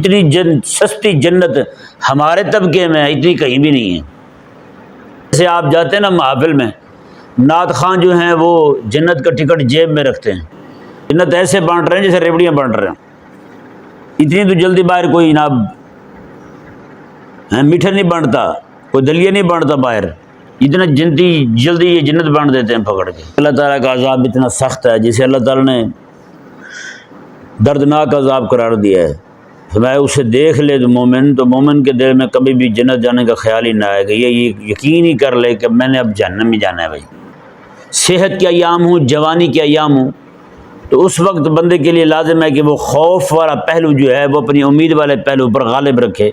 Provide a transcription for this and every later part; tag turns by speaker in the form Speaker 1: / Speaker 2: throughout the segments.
Speaker 1: اتنی سستی جنت ہمارے طبقے میں اتنی کہیں بھی نہیں ہے۔ جیسے آپ جاتے ہیں نا محافل میں، نعت خواں جو ہیں وہ جنت کا ٹکٹ جیب میں رکھتے ہیں، جنت ایسے بانٹ رہے ہیں جیسے ریوڑیاں بانٹ رہے ہیں۔ اتنی تو جلدی باہر کوئی جناب میٹھا نہیں بانٹتا، کوئی دلیہ نہیں بانٹتا باہر، اتنا جلدی یہ جنت بانٹ دیتے ہیں پکڑ کے۔ اللہ تعالیٰ کا عذاب اتنا سخت ہے جسے اللہ تعالیٰ نے دردناک عذاب قرار دیا ہے۔ فرمایا اسے دیکھ لے تو مومن کے دل میں کبھی بھی جنت جانے کا خیال ہی نہ آئے گا، یہ یقین ہی کر لے کہ میں نے اب جہنم ہی جانا ہے۔ بھائی صحت کے ایام ہوں، جوانی کے ایام ہوں، تو اس وقت بندے کے لیے لازم ہے کہ وہ خوف والا پہلو جو ہے وہ اپنی امید والے پہلو پر غالب رکھے،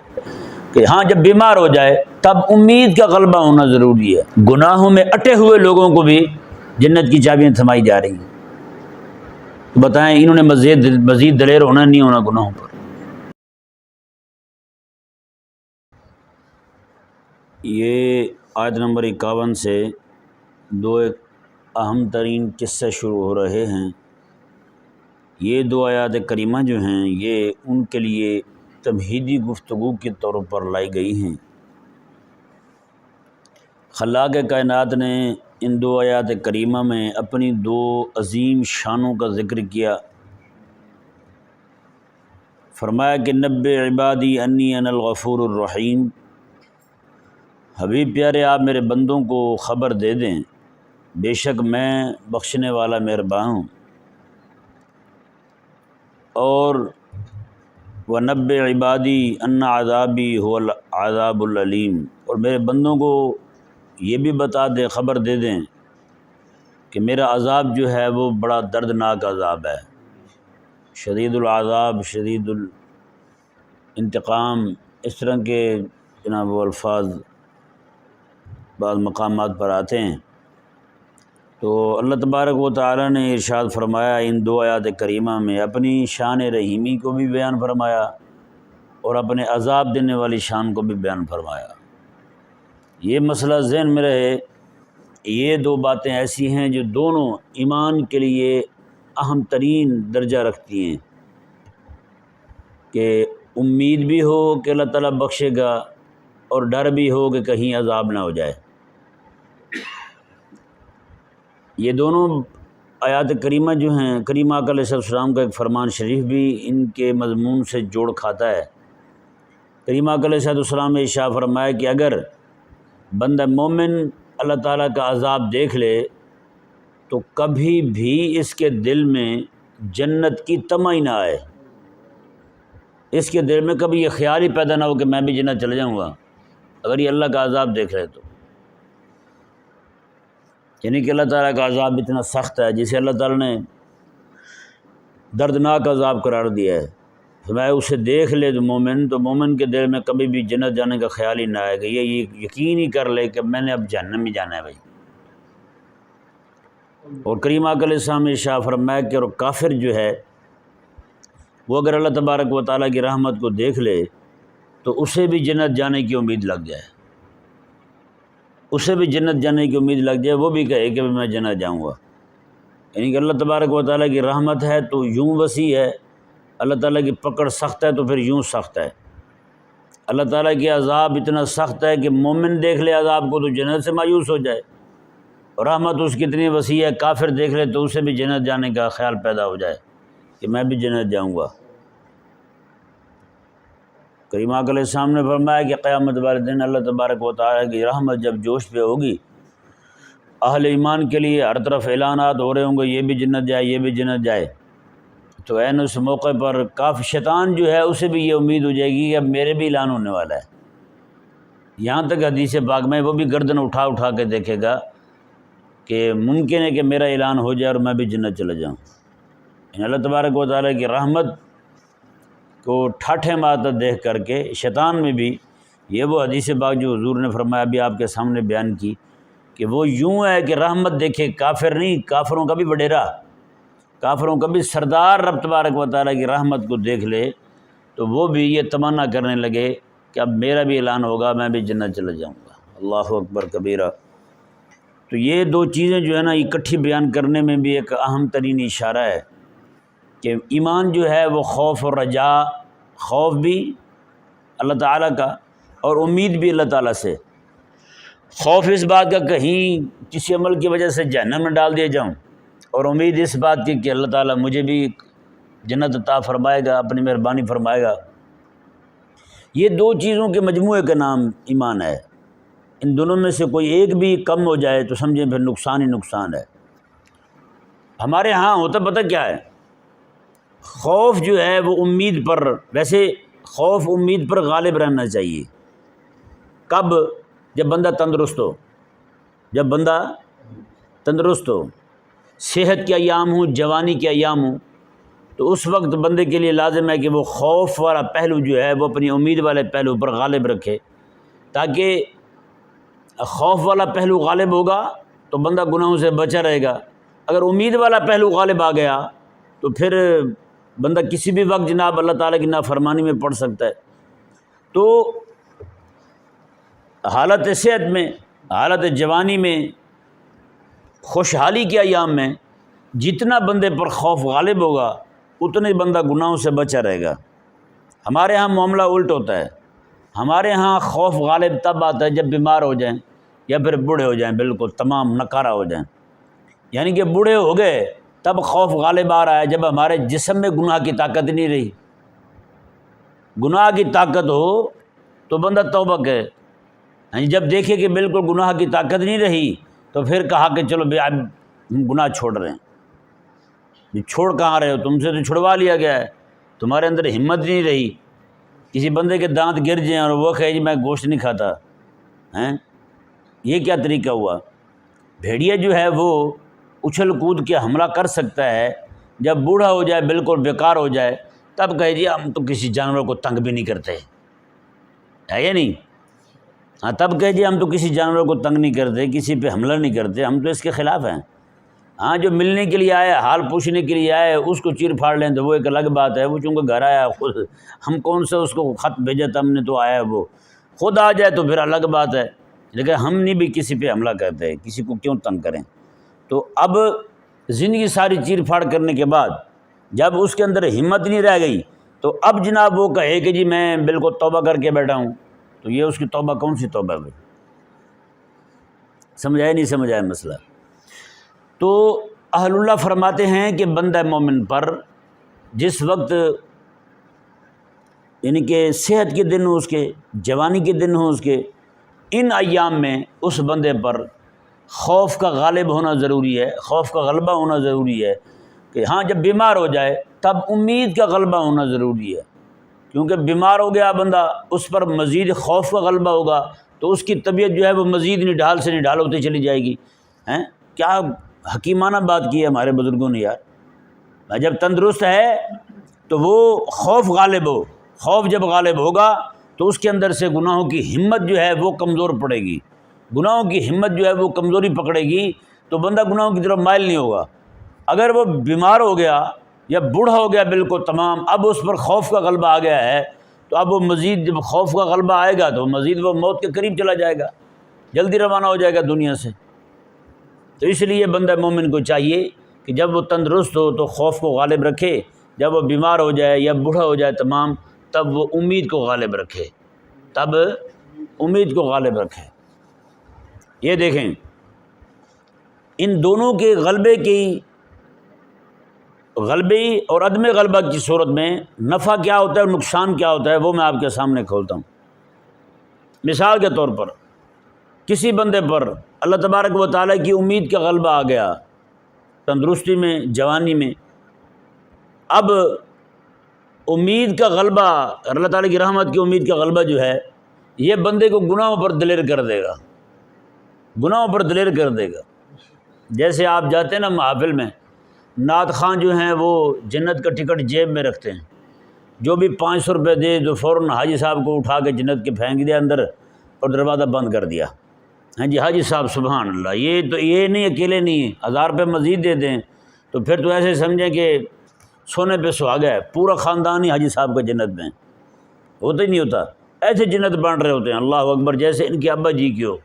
Speaker 1: کہ ہاں جب بیمار ہو جائے تب امید کا غلبہ ہونا ضروری ہے۔ گناہوں میں اٹے ہوئے لوگوں کو بھی جنت کی چابیاں تھمائی جا رہی ہیں، تو بتائیں انہوں نے مزید دلیر ہونا نہیں ہونا گناہوں پر۔ یہ آیت نمبر 51 سے دو اہم ترین قصے شروع ہو رہے ہیں۔ یہ دو آیات کریمہ جو ہیں یہ ان کے لیے تمہیدی گفتگو کے طور پر لائی گئی ہیں۔ خلاق کائنات نے ان دو آیات کریمہ میں اپنی دو عظیم شانوں کا ذکر کیا۔ فرمایا کہ نبئ عبادی انی انا الغفور الرحیم، حبیب پیارے آپ میرے بندوں کو خبر دے دیں بے شک میں بخشنے والا مہربان ہوں۔ اور وَنَبِّئْ عِبَادِي أَنَّ عَذَابِي هُوَ الْعَذَابُ الْأَلِيمُ، اور میرے بندوں کو یہ بھی بتا دیں، خبر دے دیں کہ میرا عذاب جو ہے وہ بڑا دردناک عذاب ہے، شدید العذاب، شدید الانتقام، اس طرح کے جناب وہ الفاظ بعض مقامات پر آتے ہیں۔ تو اللہ تبارک و تعالیٰ نے ارشاد فرمایا ان دو آیات کریمہ میں، اپنی شان رحیمی کو بھی بیان فرمایا اور اپنے عذاب دینے والی شان کو بھی بیان فرمایا۔ یہ مسئلہ ذہن میں رہے، یہ دو باتیں ایسی ہیں جو دونوں ایمان کے لیے اہم ترین درجہ رکھتی ہیں، کہ امید بھی ہو کہ اللہ تعالیٰ بخشے گا اور ڈر بھی ہو کہ کہیں عذاب نہ ہو جائے۔ یہ دونوں آیات کریمہ جو ہیں، کریم آقا علیہ السلام کا ایک فرمان شریف بھی ان کے مضمون سے جوڑ کھاتا ہے۔ کریم آقا علیہ السلام نے ارشاد فرمایا کہ اگر بندہ مومن اللہ تعالیٰ کا عذاب دیکھ لے تو کبھی بھی اس کے دل میں جنت کی طمع ہی نہ آئے، اس کے دل میں کبھی یہ خیال ہی پیدا نہ ہو کہ میں بھی جنت چلے جاؤں گا اگر یہ اللہ کا عذاب دیکھ رہے تو۔ یعنی کہ اللہ تعالیٰ کا عذاب اتنا سخت ہے جسے اللہ تعالیٰ نے دردناک عذاب قرار دیا ہے۔ فرمایا اسے دیکھ لے تو مومن کے دل میں کبھی بھی جنت جانے کا خیال ہی نہ آئے گا، یہ یقین ہی کر لے کہ میں نے اب جہنم ہی جانا ہے۔ بھائی اور کریم آقا علیہ السلام نے ارشاد فرمایا کہ اور کافر جو ہے وہ اگر اللہ تبارک و تعالیٰ کی رحمت کو دیکھ لے تو اسے بھی جنت جانے کی امید لگ جائے، اسے بھی جنت جانے کی امید لگ جائے، وہ بھی کہے کہ میں جنت جاؤں گا۔ یعنی کہ اللہ تبارک و تعالیٰ کی رحمت ہے تو یوں وسیع ہے، اللہ تعالیٰ کی پکڑ سخت ہے تو پھر یوں سخت ہے۔ اللہ تعالیٰ کی عذاب اتنا سخت ہے کہ مومن دیکھ لے عذاب کو تو جنت سے مایوس ہو جائے، اور رحمت اس کی اتنی وسیع ہے کافر دیکھ لے تو اسے بھی جنت جانے کا خیال پیدا ہو جائے کہ میں بھی جنت جاؤں گا۔ کریم آقا علیہ السلام نے فرمایا کہ قیامت والے دن اللہ تبارک و تعالیٰ کی رحمت جب جوش پہ ہوگی، اہل ایمان کے لیے ہر طرف اعلانات ہو رہے ہوں گے یہ بھی جنت جائے، یہ بھی جنت جائے، تو عین اس موقع پر کافی شیطان جو ہے اسے بھی یہ امید ہو جائے گی کہ اب میرے بھی اعلان ہونے والا ہے۔ یہاں تک حدیث پاک میں وہ بھی گردن اٹھا کے دیکھے گا کہ ممکن ہے کہ میرا اعلان ہو جائے اور میں بھی جنت چلا جاؤں۔ اللہ تبارک و تعالیٰ کی رحمت کو ٹھاٹھے مارتا دیکھ کر کے شیطان میں بھی یہ وہ حدیث پاک جو حضور نے فرمایا ابھی آپ کے سامنے بیان کی کہ وہ یوں ہے کہ رحمت دیکھے، کافر نہیں، کافروں کا بھی وڈیرا، کافروں کا بھی سردار رب تبارک و تعالیٰ کی رحمت کو دیکھ لے تو وہ بھی یہ تمنا کرنے لگے کہ اب میرا بھی اعلان ہوگا، میں بھی جنت چلا جاؤں گا۔ اللہ اکبر کبیرہ۔ تو یہ دو چیزیں جو ہے نا اکٹھی بیان کرنے میں بھی ایک اہم ترین اشارہ ہے کہ ایمان جو ہے وہ خوف اور رجا خوف بھی اللہ تعالیٰ کا اور امید بھی اللہ تعالیٰ سے۔ خوف اس بات کا کہیں کسی عمل کی وجہ سے جہنم میں ڈال دیا جاؤں، اور امید اس بات کی کہ اللہ تعالیٰ مجھے بھی جنت عطا فرمائے گا، اپنی مہربانی فرمائے گا۔ یہ دو چیزوں کے مجموعے کا نام ایمان ہے۔ ان دونوں میں سے کوئی ایک بھی کم ہو جائے تو سمجھیں پھر نقصان ہی نقصان ہے۔ ہمارے ہاں ہوتا پتہ کیا ہے، خوف جو ہے وہ امید پر، ویسے خوف امید پر غالب رہنا چاہیے۔ کب؟ جب بندہ تندرست ہو، جب بندہ تندرست ہو، صحت کے ایام ہوں، جوانی کے ایام ہوں، تو اس وقت بندے کے لیے لازم ہے کہ وہ خوف والا پہلو جو ہے وہ اپنی امید والے پہلو پر غالب رکھے، تاکہ خوف والا پہلو غالب ہوگا تو بندہ گناہوں سے بچا رہے گا۔ اگر امید والا پہلو غالب آ گیا تو پھر بندہ کسی بھی وقت جناب اللہ تعالیٰ کی نافرمانی میں پڑ سکتا ہے۔ تو حالت صحت میں، حالت جوانی میں، خوشحالی کے ایام میں جتنا بندے پر خوف غالب ہوگا اتنے بندہ گناہوں سے بچا رہے گا۔ ہمارے ہاں معاملہ الٹ ہوتا ہے، ہمارے ہاں خوف غالب تب آتا ہے جب بیمار ہو جائیں یا پھر بوڑھے ہو جائیں، بالکل تمام نکارہ ہو جائیں، یعنی کہ بوڑھے ہو گئے تب خوف غالب آ رہا ہے جب ہمارے جسم میں گناہ کی طاقت نہیں رہی۔ گناہ کی طاقت ہو تو بندہ توبہ کرے، جب دیکھے کہ بالکل گناہ کی طاقت نہیں رہی تو پھر کہا کہ چلو اب ہم گناہ چھوڑ رہے ہیں۔ چھوڑ کہاں رہے ہو؟ تم سے تو چھڑوا لیا گیا ہے، تمہارے اندر ہمت نہیں رہی۔ کسی بندے کے دانت گر جائیں اور وہ کہے جی میں گوشت نہیں کھاتا، یہ کیا طریقہ ہوا؟ بھیڑیا جو ہے وہ اچھل کود کے حملہ کر سکتا ہے، جب بوڑھا ہو جائے، بالکل بیکار ہو جائے، تب کہے جی ہم تو کسی جانور کو تنگ بھی نہیں کرتے، ہے یا نہیں؟ ہاں، تب کہے جی ہم تو کسی جانور کو تنگ نہیں کرتے، کسی پہ حملہ نہیں کرتے، ہم تو اس کے خلاف ہیں۔ ہاں، جو ملنے کے لیے آئے، حال پوچھنے کے لیے آئے، اس کو چیر پھاڑ لیں تو وہ ایک الگ بات ہے، وہ چونکہ گھر آیا خود، ہم کون سے اس کو خط بھیجا تھا ہم نے، تو آیا وہ خود آ جائے تو پھر الگ بات ہے، لیکن ہم نہیں بھی کسی پہ حملہ کرتے، کسی کو کیوں تنگ کریں؟ تو اب زندگی ساری چیر پھاڑ کرنے کے بعد جب اس کے اندر ہمت نہیں رہ گئی تو اب جناب وہ کہے کہ جی میں بالکل توبہ کر کے بیٹھا ہوں، تو یہ اس کی توبہ کون سی توبہ ہے؟ سمجھایا نہیں سمجھایا مسئلہ؟ تو اہل اللہ فرماتے ہیں کہ بندہ مومن پر جس وقت یعنی کہ صحت کے دن ہوں، اس کے جوانی کے دن ہوں، اس کے ان ایام میں اس بندے پر خوف کا غالب ہونا ضروری ہے، خوف کا غلبہ ہونا ضروری ہے، کہ ہاں جب بیمار ہو جائے تب امید کا غلبہ ہونا ضروری ہے، کیونکہ بیمار ہو گیا بندہ، اس پر مزید خوف کا غلبہ ہوگا تو اس کی طبیعت جو ہے وہ مزید نڈھال سے نڈھال ہوتی چلی جائے گی۔ کیا حکیمانہ بات کی ہے ہمارے بزرگوں نے یار۔ جب تندرست ہے تو وہ خوف غالب ہو، خوف جب غالب ہوگا تو اس کے اندر سے گناہوں کی ہمت جو ہے وہ کمزور پڑے گی، گناہوں کی ہمت جو ہے وہ کمزوری پکڑے گی تو بندہ گناہوں کی طرف مائل نہیں ہوگا۔ اگر وہ بیمار ہو گیا یا بوڑھا ہو گیا بالکل تمام، اب اس پر خوف کا غلبہ آ گیا ہے تو اب وہ مزید جب خوف کا غلبہ آئے گا تو مزید وہ موت کے قریب چلا جائے گا، جلدی روانہ ہو جائے گا دنیا سے۔ تو اس لیے بندہ مومن کو چاہیے کہ جب وہ تندرست ہو تو خوف کو غالب رکھے، جب وہ بیمار ہو جائے یا بوڑھا ہو جائے تمام، تب وہ امید کو غالب رکھے، تب امید کو غالب رکھے۔ یہ دیکھیں ان دونوں کے غلبے اور عدم غلبہ کی صورت میں نفع کیا ہوتا ہے اور نقصان کیا ہوتا ہے وہ میں آپ کے سامنے کھولتا ہوں۔ مثال کے طور پر کسی بندے پر اللہ تبارک و تعالیٰ کی امید کا غلبہ آ گیا تندرستی میں، جوانی میں، اب امید کا غلبہ، اللہ تعالیٰ کی رحمت کی امید کا غلبہ جو ہے یہ بندے کو گناہوں پر دلیر کر دے گا، گناہوں پر دلیر کر دے گا۔ جیسے آپ جاتے ہیں نا محافل میں، نعت خواں جو ہیں وہ جنت کا ٹکٹ جیب میں رکھتے ہیں، جو بھی 500 روپے دے تو فوراً حاجی صاحب کو اٹھا کے جنت کے پھینک دیا اندر اور دروازہ بند کر دیا۔ ہاں جی حاجی صاحب سبحان اللہ، یہ نہیں اکیلے نہیں ہیں، 1000 روپے مزید دے دیں تو پھر تو ایسے سمجھیں کہ سونے پہ سہاگا ہے، پورا خاندان ہی حاجی صاحب کا جنت میں، ہوتا ہی نہیں ہوتا، ایسے جنت بانٹ رہے ہوتے ہیں، اللہ اکبر، جیسے ان کے ابا جی کی ہو،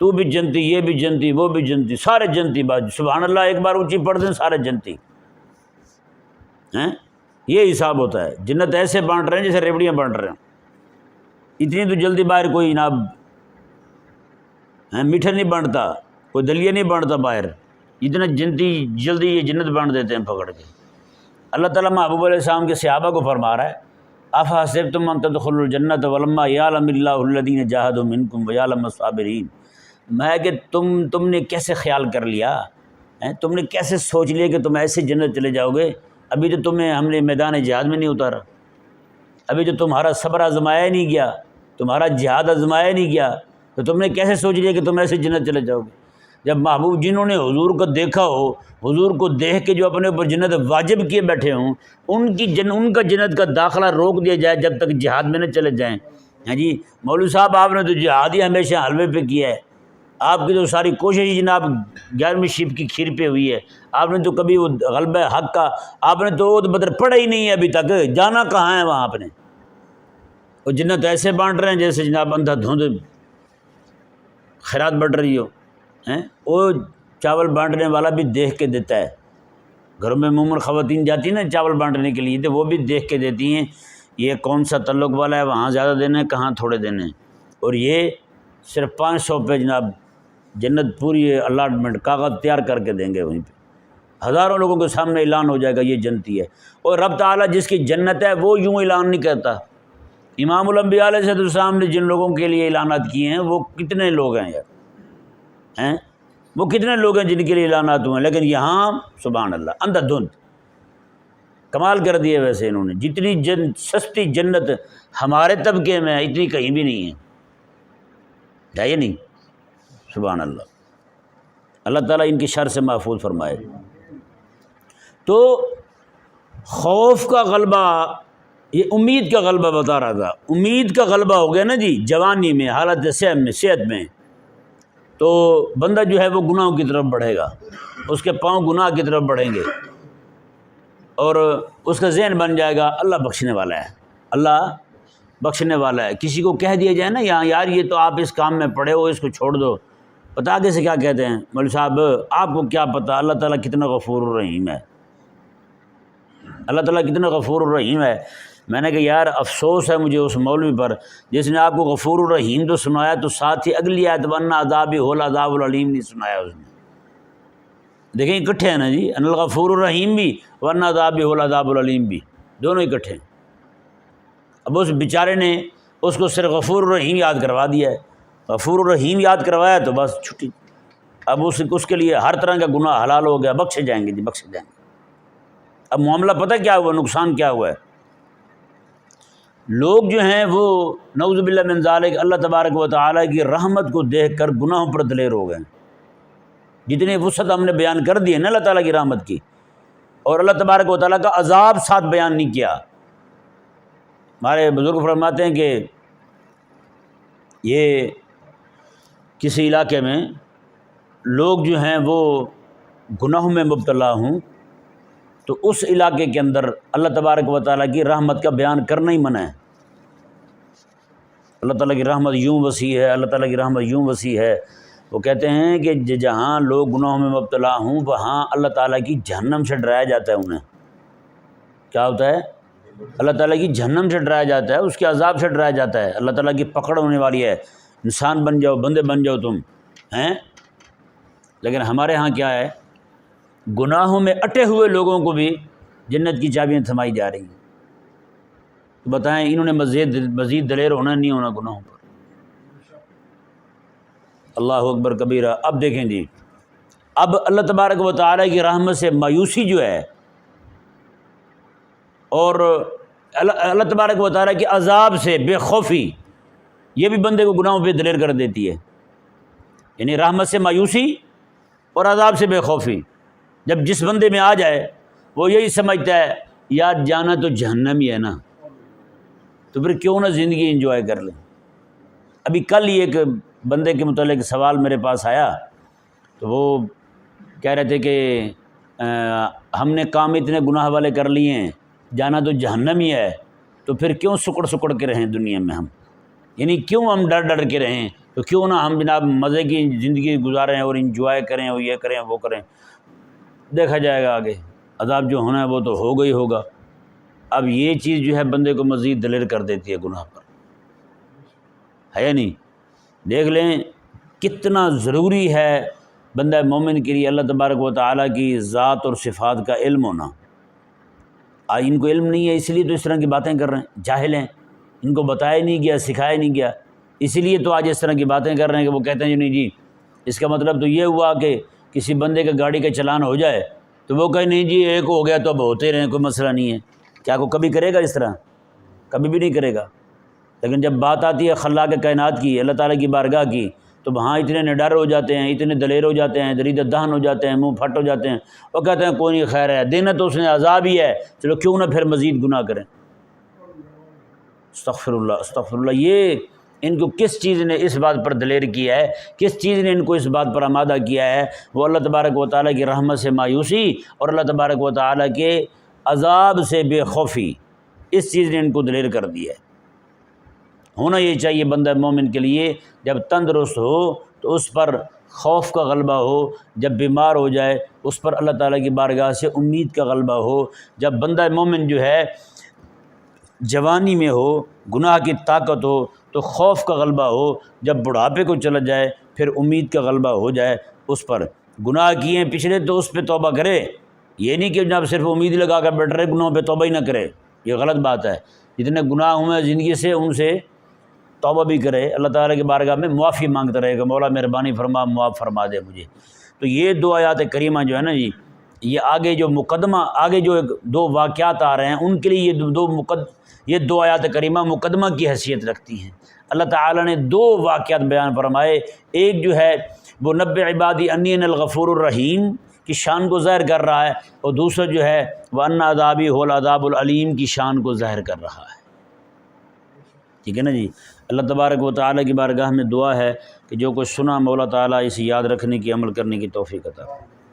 Speaker 1: تو بھی جنتی، یہ بھی جنتی، وہ بھی جنتی، سارے جنتی، بات سبحان اللہ ایک بار اونچی پڑھ دیں سارے جنتی ہیں۔ یہ حساب ہوتا ہے۔ جنت ایسے بانٹ رہے ہیں جیسے ریوڑیاں بانٹ رہے ہیں، اتنی تو جلدی باہر کوئی جناب میٹھا نہیں بانٹتا، کوئی دلیا نہیں بانٹتا باہر، اتنا جلدی یہ جنت بانٹ دیتے ہیں پکڑ کے۔ اللہ تعالیٰ محبوب علیہ السلام کے صحابہ کو فرما رہا ہے افحسبتم ان تدخلوا الجنۃ ولما یعلم اللہ الذین جاہدوا منکم ویعلم الصابرین، میں کہ تم نے کیسے خیال کر لیا، تم نے کیسے سوچ لیا کہ تم ایسے جنت چلے جاؤ گے، ابھی تو تمہیں ہم نے میدان جہاد میں نہیں اتارا، ابھی تو تمہارا صبر آزمایا نہیں گیا، تمہارا جہاد آزمایا نہیں گیا، تو تم نے کیسے سوچ لیا کہ تم ایسے جنت چلے جاؤ گے۔ جب محبوب جنہوں نے حضور کو دیکھا ہو، حضور کو دیکھ کے جو اپنے اوپر جنت واجب کیے بیٹھے ہوں، ان کا جنت کا داخلہ روک دیا جائے جب تک جہاد میں نہ چلے جائیں۔ ہاں جی مولوی صاحب آپ نے تو جہاد ہی ہمیشہ حلوے پہ کیا ہے، آپ کی تو ساری کوشش جناب 11ویں شیف کی کھیر پہ ہوئی ہے، آپ نے تو کبھی وہ غلبہ حق کا آپ نے تو وہ بدر پڑھا ہی نہیں ہے ابھی تک، جانا کہاں ہے وہاں آپ نے۔ وہ جنت ایسے بانٹ رہے ہیں جیسے جناب اندھا دھند خیرات بڑھ رہی ہو۔ وہ چاول بانٹنے والا بھی دیکھ کے دیتا ہے، گھروں میں عموماً خواتین جاتی ہیں نا چاول بانٹنے کے لیے، تو وہ بھی دیکھ کے دیتی ہیں یہ کون سا تعلق والا ہے، وہاں زیادہ دینے ہیں کہاں تھوڑے دینے ہیں، اور یہ صرف 500 پہ جناب جنت پوری الاٹمنٹ کاغذ تیار کر کے دیں گے، وہیں پہ ہزاروں لوگوں کے سامنے اعلان ہو جائے گا یہ جنتی ہے۔ اور رب تعالیٰ جس کی جنت ہے وہ یوں اعلان نہیں کرتا، امام الانبیاء علیہ السلام نے جن لوگوں کے لیے اعلانات کیے ہیں وہ کتنے لوگ ہیں یار، وہ کتنے لوگ ہیں جن کے لیے اعلانات ہوئے ہیں، لیکن یہاں سبحان اللہ اندھا دھند کمال کر دیے۔ ویسے انہوں نے جتنی سستی جنت ہمارے طبقے میں ہے اتنی کہیں بھی نہیں ہے یہ نہیں، سبحان اللہ، اللہ تعالیٰ ان کی شر سے محفوظ فرمائے۔ تو خوف کا غلبہ، یہ امید کا غلبہ بتا رہا تھا، امید کا غلبہ ہو گیا نا جی جوانی میں، حالت صحت میں، تو بندہ جو ہے وہ گناہوں کی طرف بڑھے گا، اس کے پاؤں گناہ کی طرف بڑھیں گے، اور اس کا ذہن بن جائے گا اللہ بخشنے والا ہے، اللہ بخشنے والا ہے۔ کسی کو کہہ دیا جائے نا یہاں یار یہ تو آپ اس کام میں پڑے ہو، اس کو چھوڑ دو، پتہ آگے سے کیا کہتے ہیں مولوی صاحب، آپ کو کیا پتہ اللہ تعالیٰ کتنا غفور الرحیم ہے، اللہ تعالیٰ کتنا غفور الرحیم ہے۔ میں نے کہا یار افسوس ہے مجھے اس مولوی پر جس نے آپ کو غفور الرحیم تو سنایا، تو ساتھ ہی اگلی آیت ورنہ عذابی ہو العذاب العلیم نہیں سنایا اس نے۔ دیکھیں اکٹھے ہیں نا جی، ان الغفور الرحیم بھی ورنہ عذابی ہو العذاب العلیم بھی، دونوں اکٹھے ہیں۔ اب اس بیچارے نے اس کو صرف غفور الرحیم یاد کروا دیا ہے، غفور الرحیم یاد کروایا تو بس چھٹی، اب اس کے لیے ہر طرح کا گناہ حلال ہو گیا، بخشے جائیں گے جی بخشے جائیں گے۔ اب معاملہ پتہ کیا ہوا، نقصان کیا ہوا ہے، لوگ جو ہیں وہ نعوذ باللہ من ذالک اللہ تبارک و تعالیٰ کی رحمت کو دیکھ کر گناہوں پر دلیر ہو گئے، جتنے وسعت ہم نے بیان کر دی ہے نا اللہ تعالیٰ کی رحمت کی، اور اللہ تبارک و تعالیٰ کا عذاب ساتھ بیان نہیں کیا۔ ہمارے بزرگ فرماتے ہیں کہ یہ کسی علاقے میں لوگ جو ہیں وہ گناہوں میں مبتلا ہوں تو اس علاقے کے اندر اللہ تبارک و تعالیٰ کی رحمت کا بیان کرنا ہی منع ہے۔ اللہ تعالیٰ کی رحمت یوں وسیع ہے، اللہ تعالیٰ کی رحمت یوں وسیع ہے، وہ کہتے ہیں کہ جہاں لوگ گناہوں میں مبتلا ہوں وہاں اللہ تعالیٰ کی جہنم سے ڈرایا جاتا ہے انہیں۔ کیا ہوتا ہے؟ اللہ تعالیٰ کی جہنم سے ڈرایا جاتا ہے، اس کے عذاب سے ڈرایا جاتا ہے، اللہ تعالیٰ کی پکڑ ہونے والی ہے، انسان بن جاؤ، بندے بن جاؤ تم ہیں۔ لیکن ہمارے ہاں کیا ہے، گناہوں میں اٹے ہوئے لوگوں کو بھی جنت کی چابیاں تھمائی جا رہی ہیں۔ تو بتائیں انہوں نے مزید دلیر ہونا نہیں ہونا گناہوں پر؟ اللہ اکبر کبیرہ۔ اب دیکھیں جی، اب اللہ تبارک و تعالیٰ کی رحمت سے مایوسی جو ہے، اور اللہ تبارک و تعالیٰ کے عذاب سے بے خوفی، یہ بھی بندے کو گناہوں پہ دلیر کر دیتی ہے۔ یعنی رحمت سے مایوسی اور عذاب سے بے خوفی جب جس بندے میں آ جائے، وہ یہی سمجھتا ہے یار جانا تو جہنم ہی ہے نا، تو پھر کیوں نہ زندگی انجوائے کر لیں۔ ابھی کل ہی ایک بندے کے متعلق سوال میرے پاس آیا، تو وہ کہہ رہے تھے کہ ہم نے کام اتنے گناہ والے کر لیے ہیں، جانا تو جہنم ہی ہے، تو پھر کیوں سکڑ کے رہیں دنیا میں ہم، یعنی کیوں ہم ڈر کے رہیں، تو کیوں نہ ہم جناب مزے کی زندگی گزاریں اور انجوائے کریں اور یہ کریں وہ کریں، دیکھا جائے گا آگے، عذاب جو ہونا ہے وہ تو ہوگا ہی ہوگا۔ اب یہ چیز جو ہے بندے کو مزید دلیر کر دیتی ہے گناہ پر، ہے یا نہیں؟ دیکھ لیں کتنا ضروری ہے بندہ مومن کے لیے اللہ تبارک و تعالیٰ کی ذات اور صفات کا علم ہونا۔ آج ان کو علم نہیں ہے، اس لیے تو اس طرح کی باتیں کر رہے ہیں، جاہل ہیں، ان کو بتایا نہیں گیا، سکھایا نہیں گیا، اسی لیے تو آج اس طرح کی باتیں کر رہے ہیں کہ وہ کہتے ہیں نہیں جی اس کا مطلب تو یہ ہوا کہ کسی بندے کا گاڑی کا چلان ہو جائے تو وہ کہے نہیں جی ایک ہو گیا تو اب ہوتے رہیں، کوئی مسئلہ نہیں ہے۔ کیا کو کبھی کرے گا اس طرح؟ کبھی بھی نہیں کرے گا۔ لیکن جب بات آتی ہے خلاق کائنات کی، اللہ تعالیٰ کی بارگاہ کی، تو وہاں اتنے نڈر ہو جاتے ہیں، اتنے دلیر ہو جاتے ہیں، دریدہ دہن ہو جاتے ہیں، منہ پھٹ ہو جاتے ہیں، وہ کہتے ہیں کوئی نہیں خیر ہے، دینا تو اس نے عذاب ہی ہے، چلو کیوں نہ پھر مزید گناہ کریں۔ استغفر اللہ استغفر اللہ۔ یہ ان کو کس چیز نے اس بات پر دلیر کیا ہے، کس چیز نے ان کو اس بات پر آمادہ کیا ہے؟ وہ اللہ تبارک و تعالیٰ کی رحمت سے مایوسی اور اللہ تبارک و تعالیٰ کے عذاب سے بے خوفی، اس چیز نے ان کو دلیر کر دیا ہے۔ ہونا یہ چاہیے بندہ مومن کے لیے، جب تندرست ہو تو اس پر خوف کا غلبہ ہو، جب بیمار ہو جائے اس پر اللہ تعالیٰ کی بارگاہ سے امید کا غلبہ ہو، جب بندہ مومن جو ہے جوانی میں ہو، گناہ کی طاقت ہو تو خوف کا غلبہ ہو، جب بڑھاپے کو چلا جائے پھر امید کا غلبہ ہو جائے اس پر۔ گناہ کیے ہیں پچھلے تو اس پہ توبہ کرے، یہ نہیں کہ جناب صرف امید لگا کر بیٹھ رہے گناہوں پہ توبہ ہی نہ کرے، یہ غلط بات ہے۔ جتنے گناہ ہوئے ہیں زندگی سے ان سے توبہ بھی کرے، اللہ تعالیٰ کی بارگاہ میں معافی مانگتا رہے گا، مولا مہربانی فرما معاف فرما دے مجھے۔ تو یہ دو آیات کریمہ جو ہے نا جی، یہ آگے جو مقدمہ، آگے جو دو واقعات آ رہے ہیں ان کے لیے یہ دو آیات کریمہ مقدمہ کی حیثیت رکھتی ہیں۔ اللہ تعالیٰ نے دو واقعات بیان فرمائے، ایک جو ہے وہ نبّ عبادی انی انا الغفور الرحیم کی شان کو ظاہر کر رہا ہے، اور دوسرا جو ہے وَأَنَّ عَذَابِي هُوَ الْعَذَابُ الْعَلِيمُ کی شان کو ظاہر کر رہا ہے۔ ٹھیک ہے نا جی؟ اللہ تبارک و تعالیٰ کی بارگاہ میں دعا ہے کہ جو کچھ سنا مولا تعالیٰ اسے یاد رکھنے کی، عمل کرنے کی توفیق عطا فرمائے۔